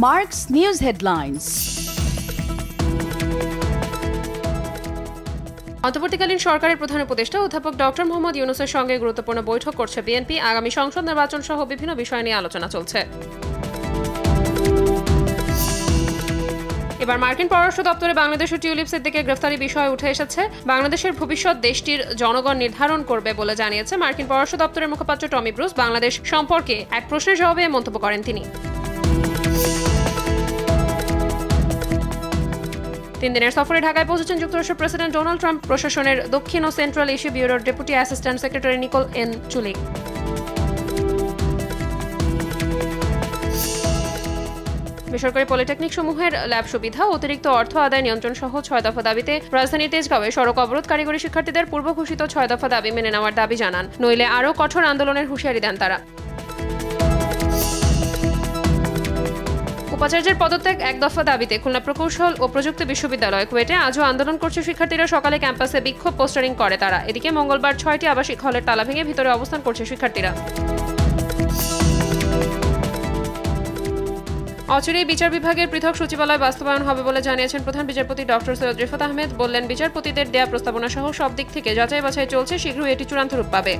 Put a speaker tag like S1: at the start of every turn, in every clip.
S1: Mark's News Headlines.
S2: অন্তর্বর্তীকালীন সরকারের প্রধান উপদেষ্টা অধ্যাপক ডক্টর মোহাম্মদ ইউনূসের সঙ্গে গুরুত্বপূর্ণ বৈঠক করছে বিএনপি। আগামী সংসদ নির্বাচন সহ বিভিন্ন বিষয় নিয়ে আলোচনা চলছে। এবার মার্কিন পররাষ্ট্র দপ্তরে বাংলাদেশ ও টিউলিপসের দিকে গ্রেফতারি বিষয় উঠে এসেছে। বাংলাদেশের ভবিষ্যৎ দেশটির জনগণ নির্ধারণ করবে বলে জানিয়েছে মার্কিন পররাষ্ট্র দপ্তরের মুখপাত্র টমি ব্রুস। বাংলাদেশ সম্পর্কে এক প্রশ্নের জবাবে মন্তব্য করেন তিনি। 3 দিনের সফরে ঢাকায় পৌঁছেছেন যুক্তরাষ্ট্রের প্রেসিডেন্ট ডোনাল্ড ট্রাম্প। প্রশাসনের দক্ষিণ ও সেন্ট্রাল এশিয়া ব্যুরোর deputy assistant secretary Nicole N Chulick. বেসরকারি পলিটেকনিক সমূহের ল্যাব সুবিধা, অতিরিক্ত অর্থ আদায় নিয়ন্ত্রণ সহ 6 দফা দাবিতে রাজধানীর তেজগাঁওয়ে সড়ক অবরোধ কারিগরি শিক্ষার্থীদের পূর্ব ঘোষিত 6 দফা দাবি মেনে নেওয়ার দাবি জানান, নইলে আরও কঠোর আন্দোলনের হুঁশিয়ারি দেন তারা। উপাচার্যের পদত্যাগ 1 দফা দাবিতে খুলনা প্রকৌশল ও প্রযুক্তি বিশ্ববিদ্যালয় কুয়েটে আজও আন্দোলন করছে শিক্ষার্থীরা। সকালে ক্যাম্পাসে বিক্ষোভ পোস্টারিং করে তারা। এদিকে মঙ্গলবার 6টি আবাসিক হলের তালা ভেঙে ভিতরে অবস্থান করছে শিক্ষার্থীরা। অচিরেই বিচার বিভাগের পৃথক সচিবালয় বাস্তবায়ন হবে বলে জানিয়েছেন প্রধান বিচারপতি ডক্টর সৈয়দ রিফাত আহমেদ। বললেন, বিচারপতিদের দেয়া প্রস্তাবনা সহ সব দিক থেকে যাচাই বাছাই চলছে, শীঘ্রই এটি চূড়ান্ত রূপ পাবে।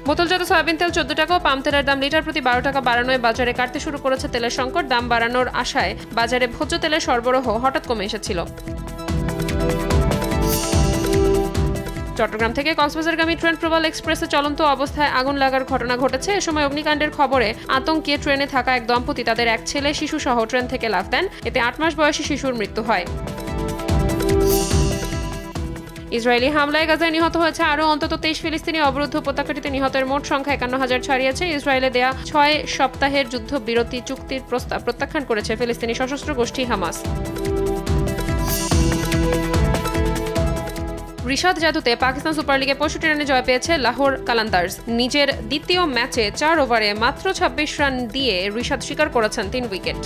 S2: বোতলজাত সয়াবিন তেল 14 টাকা ও পাম তেলের দাম লিটার প্রতি 12 টাকা বাড়ানোয় বাজারে কাটতে শুরু করেছে তেলের সংকট। দাম বাড়ানোর আশায় বাজারে ভোজ্য তেলের সরবরাহ হঠাৎ কমে এসেছিল। চট্টগ্রাম থেকে কক্সবাজারগামী ট্রেন প্রবাল এক্সপ্রেসে চলন্ত অবস্থায় আগুন লাগার ঘটনা ঘটেছে। এ সময় অগ্নিকাণ্ডের খবরে আতঙ্কে ট্রেনে থাকা এক দম্পতি তাদের এক ছেলে শিশু সহ ট্রেন থেকে লাফ দেন। এতে 8 মাস বয়সী শিশুর মৃত্যু হয়। ইসরায়েলি হামলায় গাজায় নিহত হয়েছে আরও অন্তত 23 ফিলিস্তিনি। অবরুদ্ধ উপত্যকাটিতে নিহতের মোট সংখ্যা 51,000 ছাড়িয়েছে। ইসরায়েলে দেয়া 6 সপ্তাহের যুদ্ধবিরতি চুক্তির প্রস্তাব প্রত্যাখ্যান করেছে ফিলিস্তিনি সশস্ত্র গোষ্ঠী হামাস। রিশাদ জাদুতে পাকিস্তান সুপার লিগে 65 রানে জয় পেয়েছে লাহোর কালান্দার্স। নিজের দ্বিতীয় ম্যাচে 4 ওভারে মাত্র 26 রান দিয়ে রিশাদ শিকার করেছেন 3 উইকেট।